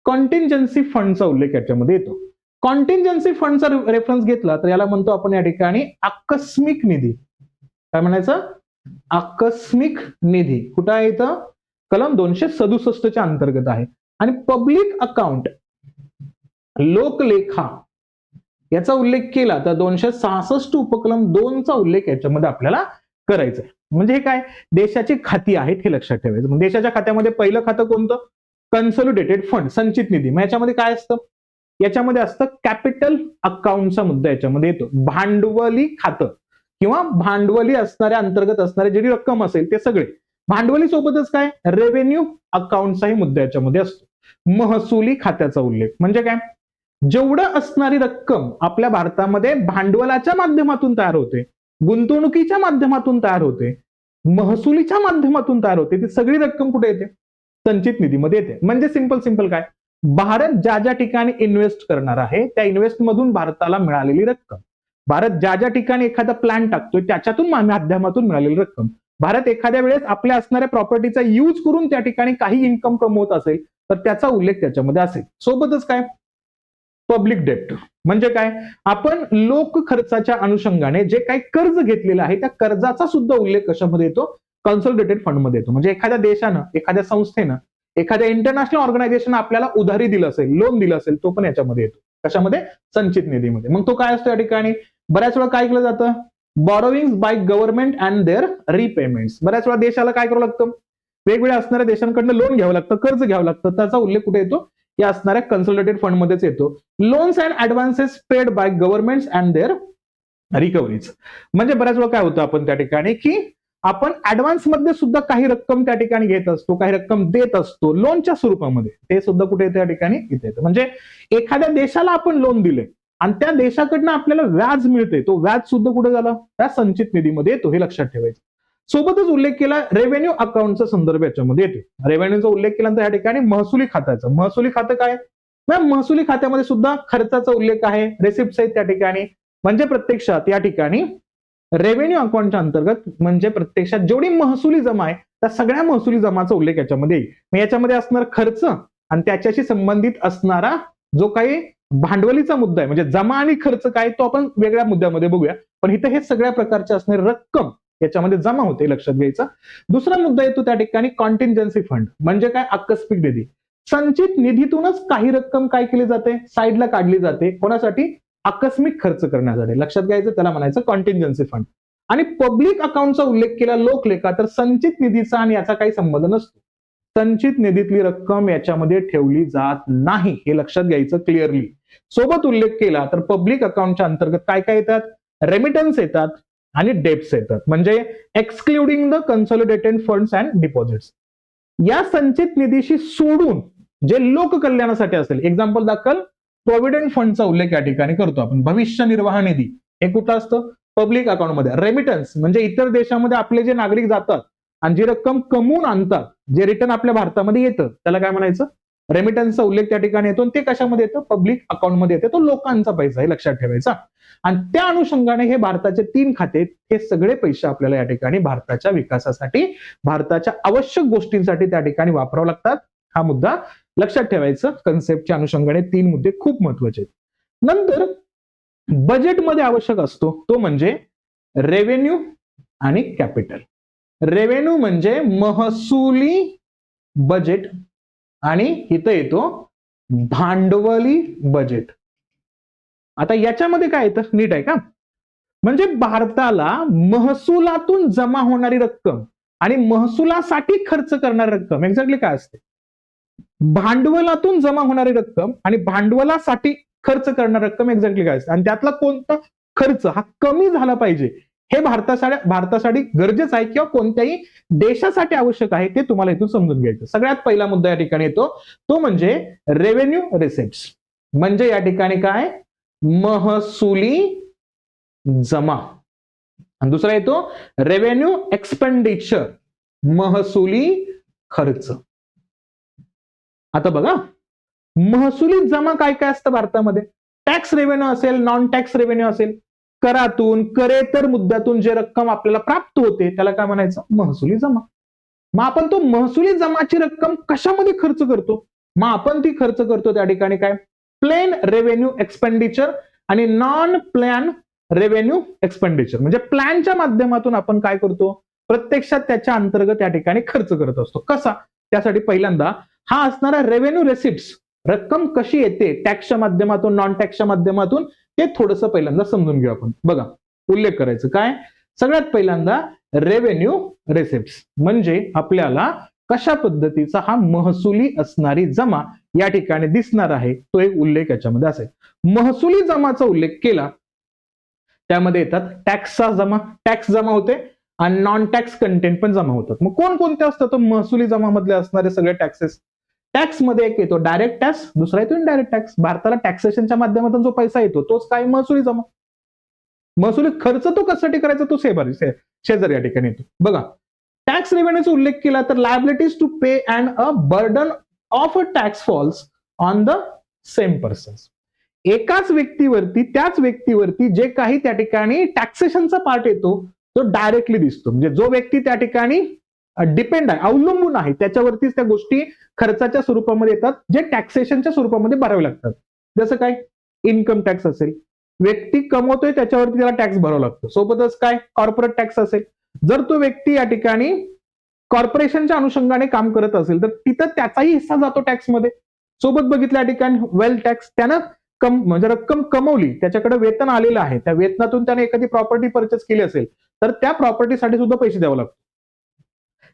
कॉन्टिंजन्सी फंडचा उल्लेख याच्यामध्ये येतो. कॉन्टिंजन्सी फंडचा रेफरन्स घेतला तर याला म्हणतो आपण या ठिकाणी आकस्मिक निधी. काय म्हणायचं, आकस्मिक निधी. कुठं आहे इथं, कलम 267 अंतर्गत आहे. आणि पब्लिक अकाउंट, लोकलेखा याचा उल्लेख केला तर 266 उपकलम 2चा उल्लेख याच्यामध्ये आपल्याला करायचा आहे. म्हणजे हे काय, देशाची खाती आहेत हे लक्षात ठेवायचं. म्हणजे देशाच्या खात्यामध्ये पहिलं खातं कोणतं, कन्सोलिडेटेड फंड, संचित निधी. मग याच्यामध्ये काय असतं, याच्यामध्ये असतं कॅपिटल अकाउंटचा मुद्दा याच्यामध्ये येतो. भांडवली खातं किंवा भांडवली असणाऱ्या अंतर्गत असणारे जी रक्कम असेल ते सगळे. भांडवली सोबतच काय, रेव्हेन्यू अकाउंटचाही मुद्दा याच्यामध्ये असतो. महसुली खात्याचा उल्लेख म्हणजे काय, जेवढं असणारी रक्कम आपल्या भारतामध्ये भांडवलाच्या माध्यमातून तयार होते, गुंतवणुकीच्या माध्यमातून तयार होते, महसुलीच्या माध्यमातून तयार होते, ती सगळी रक्कम कुठे येते, संचित निधीमध्ये येते. म्हणजे सिंपल काय, भारत ज्या ज्या ठिकाणी इन्व्हेस्ट करणार आहे त्या इन्व्हेस्ट मधून भारताला मिळालेली रक्कम, भारत ज्या ज्या ठिकाणी एखादा प्लॅन टाकतोय त्याच्यातून माध्यमातून मिळालेली रक्कम, भारत एखाद्या वेळेस आपल्या असणाऱ्या प्रॉपर्टीचा यूज करून त्या ठिकाणी काही इन्कम कमवत असेल तर त्याचा उल्लेख त्याच्यामध्ये असेल. सोबतच काय, पब्लिक डेप्ट म्हणजे काय, आपण लोक खर्चाच्या अनुषंगाने जे काही कर्ज घेतलेलं आहे त्या कर्जाचा सुद्धा उल्लेख कशामध्ये येतो, कन्सोलिडेटेड फंड मध्ये येतो. म्हणजे एखाद्या देशानं, एखाद्या संस्थेनं, एखाद्या इंटरनॅशनल ऑर्गनायझेशन आपल्याला उधारी दिलं असेल, लोन दिलं असेल, तो पण याच्यामध्ये येतो. कशामध्ये, संचित निधीमध्ये. मग तो काय असतो या ठिकाणी, बऱ्याच वेळा काय केलं जातं, borrowings by government and their repayments. बऱ्याच वेळा देशाला काय करावं लागतं, वेगवेगळ्या असणाऱ्या देशांकडनं लोन घ्यावं लागतं, कर्ज घ्यावं लागतं. त्याचा उल्लेख कुठे येतो, या असणाऱ्या कन्सोलिडेटेड फंड मध्येच येतो. Loans and advances paid by governments and their recoveries. म्हणजे बऱ्याच वेळा काय होतं आपण त्या ठिकाणी की आपण ऍडव्हान्स मध्ये सुद्धा काही रक्कम त्या ठिकाणी घेत असतो, काही रक्कम देत असतो लोनच्या स्वरूपामध्ये. ते सुद्धा कुठे त्या ठिकाणी इथे येतं. म्हणजे एखाद्या देशाला आपण लोन दिले आणि त्या देशाकडनं आपल्याला व्याज मिळते, तो व्याज सुद्धा कुठे झाला, त्या संचित निधीमध्ये येतो, हे लक्षात ठेवायचं. सोबतच उल्लेख केला रेव्हेन्यू अकाउंटचा संदर्भ याच्यामध्ये येतो. रेव्हेन्यूचा उल्लेख केल्यानंतर या ठिकाणी महसुली खात्याचा. महसुली खातं काय, महसुली खात्यामध्ये सुद्धा खर्चाचा उल्लेख आहे, रेसिप्ट आहेत त्या ठिकाणी. म्हणजे प्रत्यक्षात या ठिकाणी रेव्हेन्यू अकाउंटच्या अंतर्गत म्हणजे प्रत्यक्षात जेवढी महसुली जमा आहे त्या सगळ्या महसुली जमाचा उल्लेख याच्यामध्ये येईल. मग याच्यामध्ये असणार खर्च आणि त्याच्याशी संबंधित असणारा जो काही भांडवलीचा मुद्दा आहे, म्हणजे जमा आणि खर्च काय, तो आपण वेगळ्या मुद्द्यामध्ये बघूया. पण इथे हे सगळ्या प्रकारचे असणारी रक्कम याच्यामध्ये जमा होते, लक्षात घ्यायचं. दुसरा मुद्दा येतो त्या ठिकाणी कॉन्टिंजन्सी फंड. म्हणजे काय, आकस्मिक निधी. संचित निधीतूनच काही रक्कम काय केली जाते, साईडला काढली जाते. कोणासाठी, आकस्मिक खर्च करण्यासाठी. लक्षात घ्यायचं, त्याला म्हणायचं कॉन्टिंजन्सी फंड. आणि पब्लिक अकाउंटचा उल्लेख केला लोकलेखा, तर संचित निधीचा आणि याचा काही संबंध नसतो. संचित निधीतली रक्कम याच्यामध्ये ठेवली जात नाही, हे लक्षात घ्यायचं क्लिअरली. सोबत उल्लेख केला तर पब्लिक अकाउंटच्या अंतर्गत काय काय येतात, रेमिटन्स येतात आणि डेब्ट्स येतात. म्हणजे excluding the consolidated funds and deposits. या संचित निधीशी सोडून जे लोककल्याणासाठी असेल, एक्झाम्पल दाखल प्रॉव्हिडंट फंडचा उल्लेख या ठिकाणी करतो आपण. भविष्य निर्वाह निधी हे कुठं असतं, पब्लिक अकाउंटमध्ये. रेमिटन्स म्हणजे इतर देशामध्ये आपले जे नागरिक जातात आणि जी रक्कम कमवून आणतात, जे रिटर्न आपल्या भारतामध्ये येतं, त्याला काय म्हणायचं, रेमिटन्सचा उल्लेख त्या ठिकाणी येतो. ते कशामध्ये येतं, पब्लिक अकाउंटमध्ये येतो. तो लोकांचा पैसा आहे, लक्षात ठेवायचा. आणि त्या अनुषंगाने हे भारताचे 3 खाते, हे सगळे पैसे आपल्याला या ठिकाणी भारताच्या विकासासाठी, भारताच्या आवश्यक गोष्टींसाठी त्या ठिकाणी वापरावे लागतात. हा मुद्दा लक्षात ठेवायचं. कन्सेप्टच्या अनुषंगाने 3 मुद्दे खूप महत्वाचे आहेत. नंतर बजेटमध्ये आवश्यक असतो तो म्हणजे रेव्हेन्यू आणि कॅपिटल. रेव्हेन्यू म्हणजे महसुली बजेट आणि इथं येतो भांडवली बजेट. आता याच्यामध्ये काय येतं, नीट आहे का, म्हणजे भारताला महसुलातून जमा होणारी रक्कम आणि महसुलासाठी खर्च करणारी रक्कम एक्झॅक्टली काय असते. भांडवलातून जमा होणारी रक्कम आणि भांडवलासाठी खर्च करणारी रक्कम एक्झॅक्टली काय असते. आणि त्यातला कोणता खर्च हा कमी झाला पाहिजे हे भारतासाठी गरजेचं आहे किंवा कोणत्याही देशासाठी आवश्यक आहे, ते तुम्हाला इथून समजून घ्यायचं. सगळ्यात पहिला मुद्दा या ठिकाणी येतो तो म्हणजे रेव्हेन्यू रिसिप्ट्स. म्हणजे या ठिकाणी काय, महसुली जमा. आणि दुसरा येतो रेव्हेन्यू एक्सपेंडिचर, महसुली खर्च. आता बघा, महसुली जमा काय काय असतं भारतामध्ये, टॅक्स रेव्हेन्यू असेल, नॉन टॅक्स रेव्हेन्यू असेल. करातून, करेतर मुद्द्यातून जे रक्कम आपल्याला प्राप्त होते त्याला काय म्हणायचं, महसुली जमा. मग आपण तो महसुली जमाची रक्कम कशामध्ये खर्च करतो, मग आपण ती खर्च करतो त्या ठिकाणी काय, प्लेन रेव्हेन्यू एक्सपेंडिचर आणि नॉन प्लॅन रेव्हेन्यू एक्सपेंडिचर. म्हणजे प्लॅनच्या माध्यमातून आपण काय करतो, प्रत्यक्षात त्याच्या अंतर्गत त्या ठिकाणी खर्च करत असतो. कसा, त्यासाठी पहिल्यांदा हा असणारा रेव्हेन्यू रेसिप्ट्स, रक्कम कशी येते टॅक्सच्या माध्यमातून, नॉन टॅक्सच्या माध्यमातून, ते थोडंसं पहिल्यांदा समजून घेऊ आपण. बघा, उल्लेख करायचं काय, सगळ्यात पहिल्यांदा रेव्हेन्यू रेसिप्ट्स म्हणजे आपल्याला कशा पद्धतीचा हा महसुली असणारी जमा या ठिकाणी दिसणार आहे, तो एक उल्लेख याच्यामध्ये असेल. महसुली जमाचा उल्लेख केला त्यामध्ये येतात टॅक्सचा जमा, टॅक्स जमा होते आणि नॉन टॅक्स कंटेंट पण जमा होतात. मग कोणकोणते असतात तर महसुली जमा मधले असणारे सगळे टॅक्सेस. टॅक्स मध्ये एक येतो डायरेक्ट टॅक्स, दुसरा येतो इनडायरेक्ट टॅक्स. भारताला टॅक्सेशनच्या माध्यमातून जो पैसा येतो तोच काय, महसुली जमा. महसुली खर्च तो कशासाठी करायचा, तो शेजारी या ठिकाणी येतो. बघा, टॅक्स रेव्हेन्यूचा उल्लेख केला तर liabilities to pay and a burden of a tax falls on the same persons. एकाच व्यक्तीवरती, त्याच व्यक्तीवरती जे काही त्या ठिकाणी टॅक्सेशनचा पार्ट येतो तो डायरेक्टली दिसतो. म्हणजे जो व्यक्ती त्या ठिकाणी डिपेंड आहे, अवलंबून आहे, त्याच्यावरतीच त्या गोष्टी खर्चाच्या स्वरूपामध्ये येतात, जे टॅक्सेशनच्या स्वरूपामध्ये भरावे लागतात. जसं काय, इन्कम टॅक्स असेल, व्यक्ती कमवतोय त्याच्यावरती त्याला टॅक्स भरावा लागतो. सोबतच काय, कॉर्पोरेट टॅक्स असेल, जर तो व्यक्ती या ठिकाणी कॉर्पोरेशनच्या अनुषंगाने काम करत असेल तर तिथं त्याचाही हिस्सा जातो टॅक्समध्ये. सोबत बघितल्या ठिकाणी वेल्थ टॅक्स, त्यानं म्हणजे रक्कम कमवली, त्याच्याकडे वेतन आलेलं आहे, त्या वेतनातून त्याने एखादी प्रॉपर्टी परचेस केली असेल तर त्या प्रॉपर्टीसाठी सुद्धा पैसे द्यावे लागतात.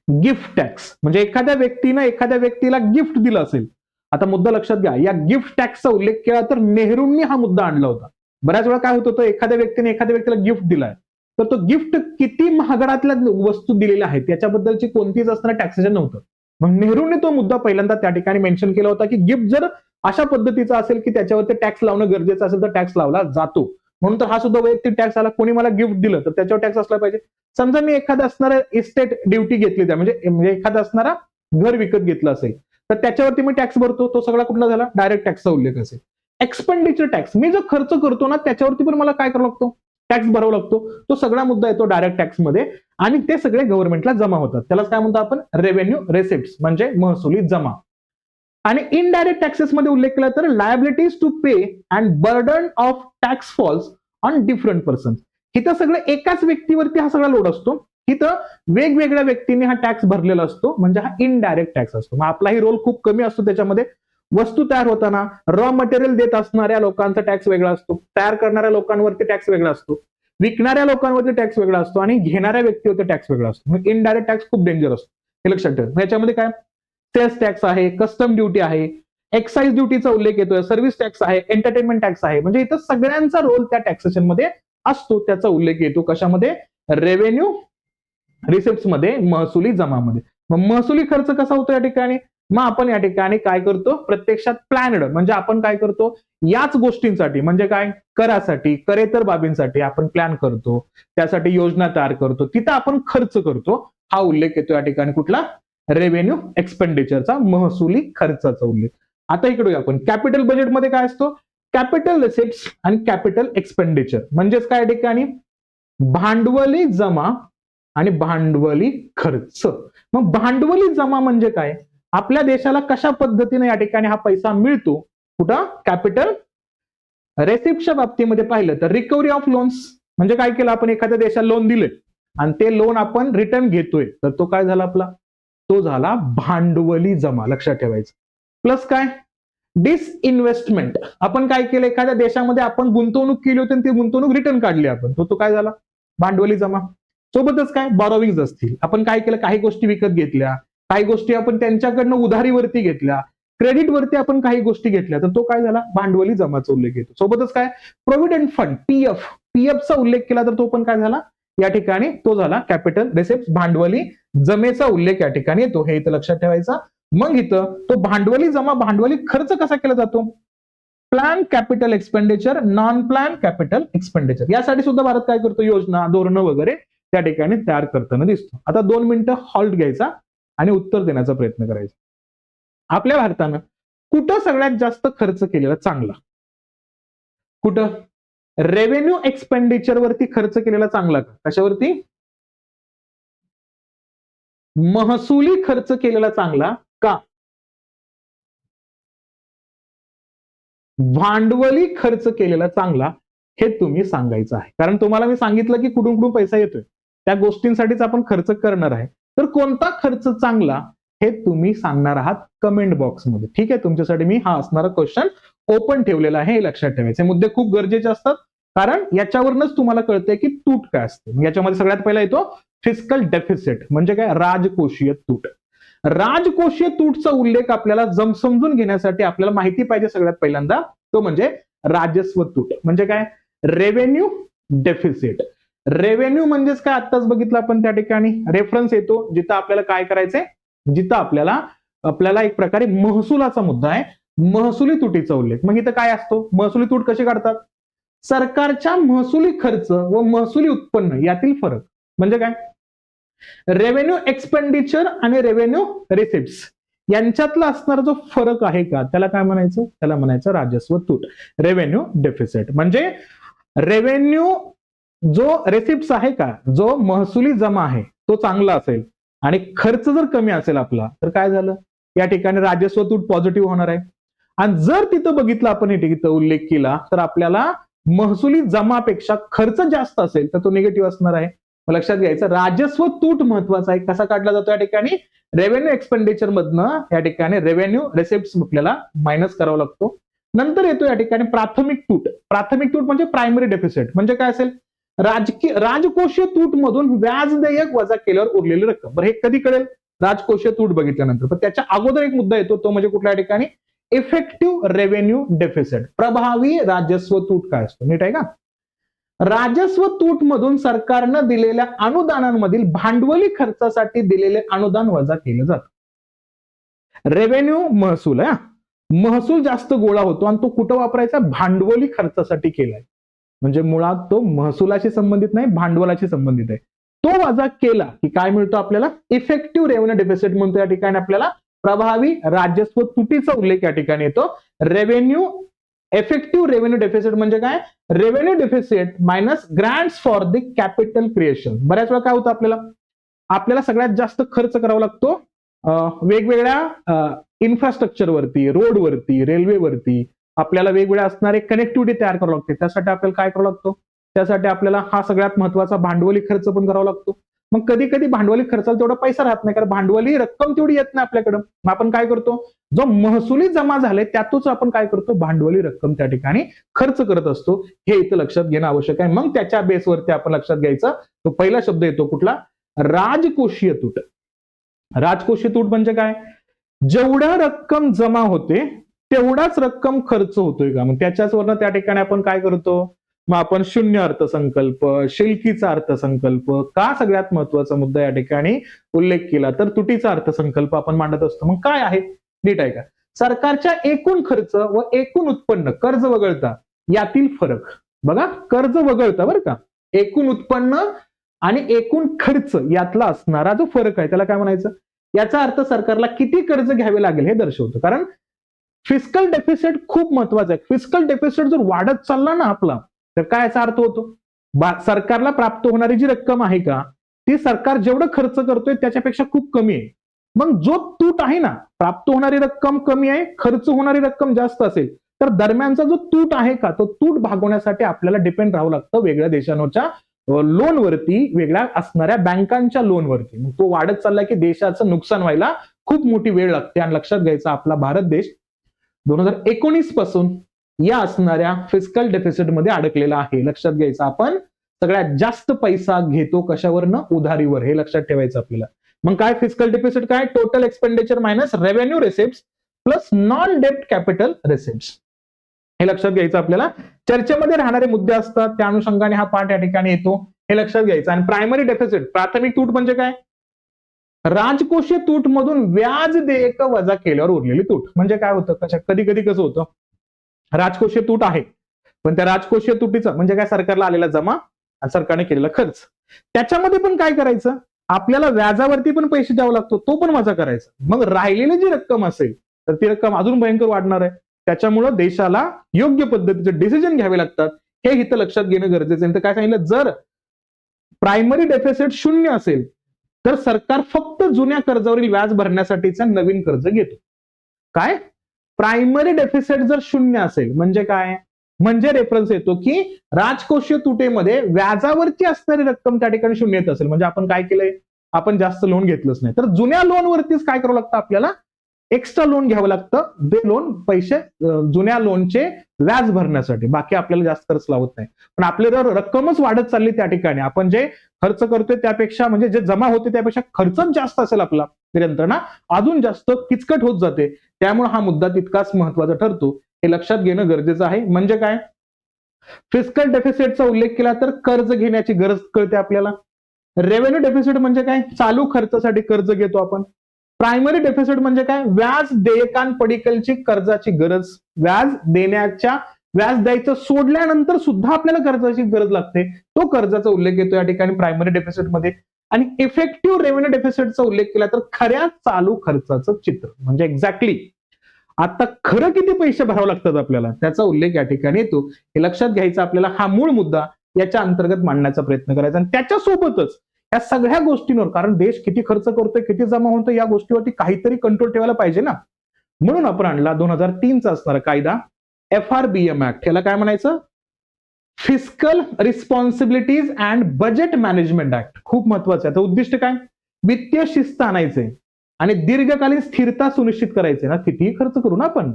गिफ्ट टॅक्स म्हणजे एखाद्या व्यक्तीनं एखाद्या व्यक्तीला गिफ्ट दिलं असेल. आता मुद्दा लक्षात घ्या, या गिफ्ट टॅक्सचा उल्लेख केला तर नेहरूंनी हा मुद्दा आणला होता. बऱ्याच वेळा काय होत होतं, एखाद्या व्यक्तीने एखाद्या व्यक्तीला गिफ्ट दिलाय तर तो गिफ्ट किती महागडातल्या वस्तू दिलेल्या आहेत याच्याबद्दलची कोणतीच असणारं टॅक्सेशन नव्हतं. मग नेहरूंनी तो मुद्दा पहिल्यांदा त्या ठिकाणी मेन्शन केला होता की गिफ्ट जर अशा पद्धतीचा असेल की त्याच्यावरती टॅक्स लावणं गरजेचं असेल तर टॅक्स लावला जातो. म्हणून तर हा सुद्धा वैयक्तिक टॅक्स आला. कोणी मला गिफ्ट दिलं तर त्याच्यावर टॅक्स असला पाहिजे. समजा मी एखादा असणारा इस्टेट ड्युटी घेतली त्या म्हणजे एखादा असणारा घर विकत घेतलं असेल तर त्याच्यावरती मी टॅक्स भरतो. तो सगळा कुठला झाला? डायरेक्ट टॅक्सचा उल्लेख असेल. एक्सपेंडिचर टॅक्स, मी जो खर्च करतो ना त्याच्यावरती पण मला काय करावं लागतो? टॅक्स भरावा लागतो. तो सगळा मुद्दा येतो डायरेक्ट टॅक्स मध्ये आणि ते सगळे गव्हर्नमेंटला जमा होतात. त्यालाच काय म्हणतो आपण? रेव्हेन्यू रिसिप्ट्स म्हणजे महसुली जमा. आणि इनडायरेक्ट टॅक्सेस मध्ये उल्लेख केला तर liabilities to pay and burden of tax falls on different person. इथं सगळं एकाच व्यक्तीवरती हा सगळा लोड असतो. इथं वेगवेगळ्या व्यक्तींनी हा टॅक्स भरलेला असतो म्हणजे हा इनडायरेक्ट टॅक्स असतो. मग आपलाही रोल खूप कमी असतो त्याच्यामध्ये. वस्तू तयार होताना रॉ मटेरियल देत असणाऱ्या लोकांचा टॅक्स वेगळा असतो, तयार करणाऱ्या लोकांवरती टॅक्स वेगळा असतो, विकणाऱ्या लोकांवरती टॅक्स वेगळा असतो आणि घेणाऱ्या व्यक्तीवरती टॅक्स वेगळा असतो. मग इनडायरेक्ट टॅक्स खूप डेंजर असतो, हे लक्षात ठेवा. याच्यामध्ये काय? सेल्स टॅक्स आहे, कस्टम ड्युटी आहे, एक्साइज ड्युटीचा उल्लेख येतोय, सर्व्हिस टॅक्स आहे, एंटरटेनमेंट टॅक्स आहे. म्हणजे इथं सगळ्यांचा रोल त्या टॅक्सेशन मध्ये असतो. त्याचा उल्लेख येतो कशामध्ये? रेव्हेन्यू रिसिप्ट्स मध्ये, महसुली जमामध्ये. मग महसुली खर्च कसा होतो या ठिकाणी? मग आपण या ठिकाणी काय करतो? प्रत्यक्षात प्लॅनड म्हणजे आपण काय करतो? याच गोष्टींसाठी म्हणजे काय? करासाठी, करेतर बाबींसाठी आपण प्लॅन करतो, त्यासाठी योजना तयार करतो, तिथं आपण खर्च करतो. हा उल्लेख येतो या ठिकाणी कुठला? रेव्हेन्यू एक्सपेंडिचरचा, महसुली खर्चाचा उल्लेख. आता इकडे आपण कॅपिटल बजेटमध्ये काय असतो? कॅपिटल रिसिप्ट्स आणि कॅपिटल एक्सपेंडिचर म्हणजेच काय ठिकाणी? भांडवली जमा आणि भांडवली खर्च. मग भांडवली जमा म्हणजे काय? आपल्या देशाला कशा पद्धतीने या ठिकाणी हा पैसा मिळतो? कुठं? कॅपिटल रेसिप्टच्या बाबतीमध्ये पाहिलं तर रिकव्हरी ऑफ लोन्स म्हणजे काय केलं आपण? एखाद्या देशाला लोन दिले आणि ते लोन आपण रिटर्न घेतोय तर तो काय झाला आपला? तो झाला भांडवली जमा. लक्षात ठेवायचं. प्लस काय? डिसइन्व्हेस्टमेंट, आपण काय केलं? एखाद्या देशामध्ये आपण गुंतवणूक केली होती आणि ती गुंतवणूक रिटर्न काढली आपण, तो काय झाला? भांडवली जमा. सोबतच काय? बॉरोविंग्ज असतील, आपण काय केलं? काही गोष्टी विकत घेतल्या, काही गोष्टी आपण त्यांच्याकडनं उधारीवरती घेतल्या, क्रेडिटवरती आपण काही गोष्टी घेतल्या तर तो काय झाला? भांडवली जमाचा उल्लेख येतो. सोबतच काय? प्रोव्हिडंट फंड, पीएफचा उल्लेख केला तर तो पण काय झाला? या ठिकाणी तो झाला कॅपिटल रिसिप्ट, भांडवली जमेचा उल्लेख या ठिकाणी येतो. हे इथं लक्षात ठेवायचा. मग इथं तो भांडवली जमा, भांडवली खर्च कसा केला जातो? Plan capital expenditure, non plan capital expenditure. यासाठी सुद्धा भारत काय करतो? योजना, धोरणं वगैरे त्या ठिकाणी तयार करताना दिसतो. आता 2 मिनिटं हॉल्ट घ्यायचा आणि उत्तर देण्याचा प्रयत्न करायचा. आपल्या भारतानं कुठं सगळ्यात जास्त खर्च केलेला चांगला? कुठं? रेव्हेन्यू एक्सपेंडिचर वरती खर्च केलेला चांगला का? कशावरती? महसुली खर्च केलेला चांगला का? भांडवली खर्च केलेला चांगला? हे तुम्ही सांगायचं आहे. कारण तुम्हाला मी सांगितलं की कुठून कुठून पैसा येतोय, त्या गोष्टींसाठीच आपण खर्च करणार आहे. तर कोणता खर्च चांगला हे तुम्ही सांगणार आहात कमेंट बॉक्समध्ये. ठीक आहे, तुमच्यासाठी मी हा असणारा क्वेश्चन ओपन ठेवलेला आहे, हे लक्षात ठेवायचे. मुद्दे खूप गरजेचे असतात कारण याच्यावरूनच तुम्हाला कळतंय की तूट काय असते. याच्यामध्ये सगळ्यात पहिला येतो फिस्कल डेफिसिट म्हणजे काय? राजकोषीय तूट. राजकोषीय तूटचा उल्लेख आपल्याला समजून घेण्यासाठी आपल्याला माहिती पाहिजे सगळ्यात पहिल्यांदा, तो म्हणजे राजस्व तूट. म्हणजे काय? Revenue deficit. रेव्हेन्यू म्हणजेच काय? आत्ताच बघितलं आपण, त्या ठिकाणी रेफरन्स येतो जिथं आपल्याला काय करायचंय? जिथं आपल्याला एक प्रकारे महसुलाचा मुद्दा आहे, महसुली तुटीचा उल्लेख. मग इथं काय असतो? महसुली तूट कशी काढतात? सरकारच्या महसुली खर्च व महसुली उत्पन्न यातील फरक म्हणजे काय? रेव्हेन्यू एक्सपेंडिचर आणि रेव्हेन्यू रिसिप्ट्स यांच्यातला असणारा जो फरक आहे का, त्याला काय म्हणायचं? त्याला म्हणायचं राजस्व तूट, रेव्हेन्यू डेफिसिट. म्हणजे रेव्हेन्यू जो रिसिप्ट्स आहे का, जो महसुली जमा आहे तो चांगला असेल आणि खर्च जर कमी असेल आपला तर काय झालं? या ठिकाणी राजस्व तूट पॉझिटिव्ह होणार आहे. आणि जर तिथं बघितलं आपण तिथं उल्लेख केला तर आपल्याला महसुली जमापेक्षा खर्च जास्त असेल तर तो निगेटिव्ह असणार आहे. लक्षात घ्यायचं, राजस्व तूट महत्वाचा आहे. कसा काढला जातो? या ठिकाणी रेव्हेन्यू एक्सपेंडिचर मधनं या ठिकाणी रेव्हेन्यू रिसिप्ट्स आपल्याला मायनस करावा लागतो नंतर येतो या ठिकाणी प्राथमिक तूट. प्राथमिक तूट म्हणजे प्रायमरी डेफिसिट. म्हणजे काय असेल? राजकोषीय तूट मधून व्याज देयक वजा केल्यावर उरलेली रक्कम. बरं, हे कधी कळेल? राजकोषीय तूट बघितल्यानंतर. पण त्याच्या अगोदर एक मुद्दा येतो, तो म्हणजे कुठल्या ठिकाणी? Effective revenue deficit. प्रभावी राजस्व तूट काय असतो? नीट आहे का? राजस्व तूट मधून सरकारनं दिलेल्या अनुदानांमधील भांडवली खर्चासाठी दिलेले अनुदान वजा केलं जातं. रेव्हेन्यू महसूल आहे. महसूल जास्त गोळा होतो आणि तो कुठं वापरायचा? भांडवली खर्चासाठी केलाय. म्हणजे मुळात तो महसुलाशी संबंधित नाही, भांडवलाशी संबंधित आहे. तो वजा केला की काय मिळतो आपल्याला? इफेक्टिव्ह रेव्हेन्यू डेफिसिट म्हणतो या ठिकाणी आपल्याला. प्रभावी राजस्व तुटीचा उल्लेख या ठिकाणी येतो. इफेक्टिव्ह रेव्हेन्यू डेफिसिट म्हणजे काय? Revenue deficit minus grants for the capital creation. बऱ्याच वेळा काय होतं आपल्याला सगळ्यात जास्त खर्च करावा लागतो वेगवेगळ्या इन्फ्रास्ट्रक्चरवरती, रोडवरती, रेल्वेवरती. आपल्याला वेगवेगळ्या असणारे कनेक्टिव्हिटी तयार करावं लागते. त्यासाठी आपल्याला काय करावं लागतं? त्यासाठी आपल्याला हा सगळ्यात महत्वाचा भांडवली खर्च पण करावा लागतो. मग कधी कधी भांडवली खर्चाला तेवढा पैसा राहत नाही, कारण भांडवली रक्कम तेवढी येत नाही आपल्याकडं. मग आपण काय करतो? जो महसुली जमा झाले त्यातूच आपण काय करतो? भांडवली रक्कम त्या ठिकाणी खर्च करत असतो. हे इथं लक्षात घेणं आवश्यक आहे. मग त्याच्या बेसवरती आपण लक्षात घ्यायचं, तो पहिला शब्द येतो कुठला? राजकोषीय तूट. राजकोषीय तूट म्हणजे काय? जेवढ्या रक्कम जमा होते तेवढाच रक्कम खर्च होतोय का? मग त्याच्याच वरनं त्या ठिकाणी आपण काय करतो? मग आपण शून्य अर्थसंकल्प, शिल्कीचा अर्थसंकल्प, का सगळ्यात महत्वाचा मुद्दा या ठिकाणी उल्लेख केला तर तुटीचा अर्थसंकल्प आपण मांडत असतो. मग काय आहे? नीट आहे का? सरकारच्या एकूण खर्च व एकूण उत्पन्न कर्ज वगळता यातील फरक. बघा, कर्ज वगळता बरं का, एकूण उत्पन्न आणि एकूण खर्च यातला असणारा जो फरक आहे त्याला काय म्हणायचं? याचा अर्थ सरकारला किती कर्ज घ्यावे लागेल हे दर्शवतं. कारण फिस्कल डेफिसिट खूप महत्वाचा आहे. फिस्कल डेफिसिट जर वाढत चालला ना आपला, तर काय याचा अर्थ होतो? सरकारला प्राप्त होणारी जी रक्कम आहे का, ती सरकार जेवढं खर्च करतोय त्याच्यापेक्षा खूप कमी आहे. मग जो तूट आहे ना, प्राप्त होणारी रक्कम कमी आहे, खर्च होणारी रक्कम जास्त असेल, तर दरम्यानचा जो तूट आहे का, तो तूट भागवण्यासाठी आपल्याला डिपेंड राहावं लागतं वेगळ्या देशांवरच्या लोनवरती, वेगळ्या असणाऱ्या बँकांच्या लोनवरती. मग तो वाढत चालला की देशाचं नुकसान व्हायला खूप मोठी वेळ लागते. आणि लक्षात घ्यायचं, आपला भारत देश 2019 पासून या असणाऱ्या फिस्कल डेफिसिट मध्ये अडकलेला आहे. लक्षात घ्यायचं, आपण सगळ्यात जास्त पैसा घेतो कशावरनं? उधारीवर. हे लक्षात ठेवायचं आपल्याला. मग काय फिस्कल डेफिसिट? काय? Total expenditure minus revenue receipts plus non डेप्ट कॅपिटल रिसिप्ट्स. हे लक्षात घ्यायचं आपल्याला. चर्चेमध्ये राहणारे मुद्दे असतात, त्या अनुषंगाने हा पाठ या ठिकाणी येतो. हे लक्षात घ्यायचं. आणि प्रायमरी डेफिसिट, प्राथमिक तूट म्हणजे काय? राजकोषीय तूट मधून व्याज देयक वजा केल्यावर उरलेली तूट. म्हणजे काय होतं? कधी कधी कसं होतं? राजकोषीय तूट आहे, पण त्या राजकोषीय तुटीचं म्हणजे काय? सरकारला आलेला जमा आणि सरकारने केलेला खर्च. त्याच्यामध्ये पण काय करायचं? आपल्याला व्याजावरती पण पैसे द्यावा लागतो, तो पण वजा करायचा. मग राहिलेली जी रक्कम असेल तर ती रक्कम अजून भयंकर वाढणार आहे. त्याच्यामुळं देशाला योग्य पद्धतीचे डिसिजन घ्यावे लागतात. हे इथं लक्षात घेणं गरजेचं आहे. तर काय सांगितलं? जर प्रायमरी डेफिसिट 0 असेल तर सरकार फक्त जुन्या कर्जावरील व्याज भरण्यासाठीचं नवीन कर्ज घेतो. काय? प्रायमरी डेफिसिट जर 0 असेल म्हणजे काय? म्हणजे रेफरन्स येतो की राजकोषीय तुटीमध्ये व्याजावरची असणारी रक्कम त्या ठिकाणी 0 येत असेल, म्हणजे आपण काय केलंय? आपण जास्त लोन घेतलंच नाही. तर जुन्या लोनवरतीच काय करावं लागतं? आपल्याला एक्स्ट्रा लोन घ्यावं लागतं. ते लोन पैसे जुन्या लोनचे व्याज भरण्यासाठी, बाकी आपल्याला जास्त खर्च लावत नाही. पण आपल्याला रक्कमच वाढत चालली त्या ठिकाणी, आपण जे खर्च करतोय त्यापेक्षा, म्हणजे जे जमा होते त्यापेक्षा खर्चच जास्त असेल आपला, तर यंत्रणा अजून जास्त किचकट होत जाते. त्यामुळे हा मुद्दा तितकाच महत्वाचा ठरतो. हे लक्षात घेणं गरजेचं आहे. म्हणजे काय? फिस्कल डेफिसिटचा उल्लेख केला तर कर्ज घेण्याची गरज कळते आपल्याला. रेव्हेन्यू डेफिसिट म्हणजे काय? चालू खर्चासाठी कर्ज घेतो आपण. प्रायमरी डेफिसिट म्हणजे काय? व्याज देयकांपलीकडची कर्जाची गरज. व्याज द्यायचं सोडल्यानंतर सुद्धा आपल्याला कर्जाची गरज लागते, तो कर्जाचा उल्लेख येतो या ठिकाणी प्रायमरी डेफिसिट मध्ये. आणि इफेक्टिव्ह रेव्हेन्यू डेफिसिटचा उल्लेख केला तर खऱ्या चालू खर्चाचं चित्र, म्हणजे एक्झॅक्टली आता खरं किती पैसे भरावे लागतात आपल्याला, त्याचा उल्लेख या ठिकाणी येतो. हे लक्षात घ्यायचं आपल्याला. हा मूळ मुद्दा याच्या अंतर्गत मांडण्याचा प्रयत्न करायचा. आणि त्याच्यासोबतच या सगळ्या गोष्टींवर, कारण देश किती खर्च करतोय, किती जमा होतोय, या गोष्टीवरती काहीतरी कंट्रोल ठेवायला पाहिजे ना. म्हणून आपण आणला 2003चा असणारा कायदा, FRBM ऍक्ट. याला काय म्हणायचं? Fiscal responsibilities and budget management act. खूप महत्वाचं आहे. तर उद्दिष्ट काय? वित्तीय शिस्त आणायचे आणि दीर्घकालीन स्थिरता सुनिश्चित करायचे ना. कितीही खर्च करू ना आपण,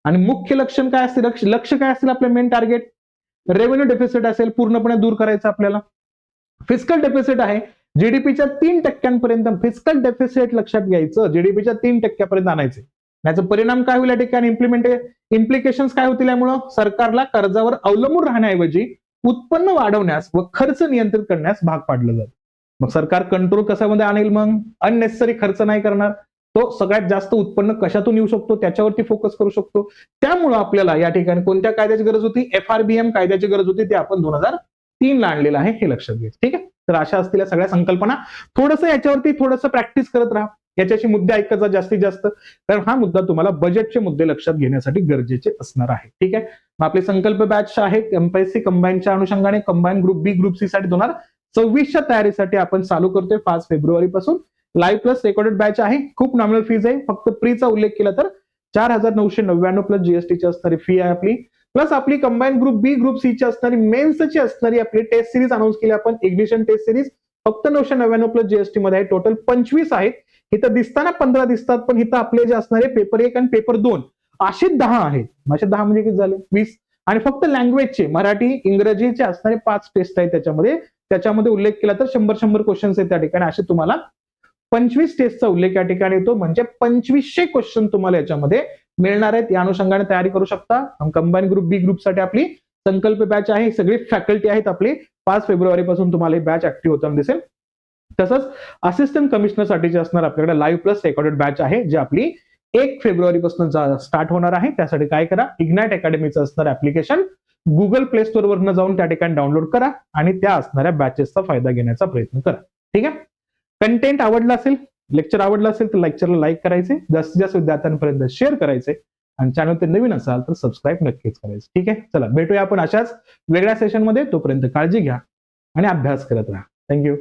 आणि मुख्य लक्षण काय असते, लक्ष काय असेल आपलं मेन टार्गेट, रेव्हेन्यू डेफिसिट असेल पूर्णपणे दूर करायचं आपल्याला. फिस्कल डेफिसिट आहे जीडीपीच्या 3% फिस्कल डेफिसिट लक्षात घ्यायचं, जीडीपीच्या 3% आणायचे. याचा परिणाम काय होईल या ठिकाणी, इम्प्लिकेशन्स काय होतील यामुळं, सरकारला कर्जावर अवलंबून राहण्याऐवजी उत्पन्न वाढवण्यास व खर्च नियंत्रित करण्यास भाग पाडलं जातं. मग सरकार कंट्रोल कशामध्ये आणेल, मग अननेसेसरी खर्च नाही करणार, तो सगळ्यात जास्त उत्पन्न कशातून येऊ शकतो त्याच्यावरती फोकस करू शकतो. त्यामुळं आपल्याला या ठिकाणी कोणत्या कायद्याची गरज होती, FRBM कायद्याची गरज होती, ते आपण 2003 ला आणलेलं आहे, हे लक्षात घ्यायचं. ठीक आहे, तर अशा असतील सगळ्या संकल्पना. याच्यावरती थोडंसं प्रॅक्टिस करत राहा, याच्याशी मुद्दे ऐकत जा जास्तीत जास्त, कारण हा मुद्दा तुम्हाला बजेटचे मुद्दे लक्षात घेण्यासाठी गरजेचे असणार आहे. ठीक आहे, मग आपली संकल्प बॅच आहे एमपीएससी कंबाईनच्या अनुषंगाने combine group B group C साठी 2026च्या तयारीसाठी आपण चालू करतोय 5 फेब्रुवारी पासून. लाईव्ह प्लस रेकॉर्डेड बॅच आहे, खूप नॉमिनल फीज आहे, फक्त प्रीचा उल्लेख केला तर 4,999 प्लस जीएसटीची असणारी फी आहे आपली. प्लस आपली combine group B group C ची असणारी मेन्सची असणारी आपली टेस्ट सिरीज अनाऊन्स केली आपण, इग्निशन टेस्ट सिरीज, फक्त 999 प्लस जीएसटी मध्ये आहे. टोटल 25 आहेत. इथं दिसताना 15 दिसतात, पण इथं आपले जे असणारे पेपर 1 आणि पेपर 2 असे 10 आहेत. असे 10 म्हणजे किती झाले, 20. आणि फक्त लँग्वेजचे मराठी इंग्रजीचे असणारे 5 टेस्ट आहेत त्याच्यामध्ये उल्लेख केला तर 100 क्वेश्चन्स आहेत त्या ठिकाणी. असे तुम्हाला 25 टेस्टचा उल्लेख या ठिकाणी येतो, म्हणजे 2500 क्वेश्चन तुम्हाला याच्यामध्ये मिळणार आहेत. या अनुषंगाने तयारी करू शकता. कंबाईन ग्रुप बी ग्रुप साठी आपली संकल्प बॅच आहे, सगळी फॅकल्टी आहेत आपली. 5 फेब्रुवारी पासून तुम्हाला ही बॅच ऍक्टिव्ह होताना दिसेल. तसंच असिस्टंट कमिशनर साठीची असणार आपल्याकडे लाईव्ह प्लस रेकॉर्डेड बॅच आहे, जी आपली 1 फेब्रुवारी पासून स्टार्ट होणार आहे. त्यासाठी काय करा, इग्नाइट अकॅडमीचं असणारं ऍप्लिकेशन गुगल प्ले स्टोअर वरनं जाऊन त्या ठिकाणी डाउनलोड करा आणि त्या असणाऱ्या बॅचेसचा फायदा घेण्याचा प्रयत्न करा. ठीक आहे, कंटेंट आवडला असेल, लेक्चर आवडला असेल तर लेक्चरला लाईक करायचे, जास्तीत जास्त विद्यार्थ्यांपर्यंत शेअर करायचे आणि चॅनल ते नवीन असाल तर सबस्क्राईब नक्कीच करायचं. ठीक आहे, चला भेटूया आपण अशाच वेगळ्या सेशनमध्ये. तोपर्यंत काळजी घ्या आणि अभ्यास करत राहा. थँक्यू.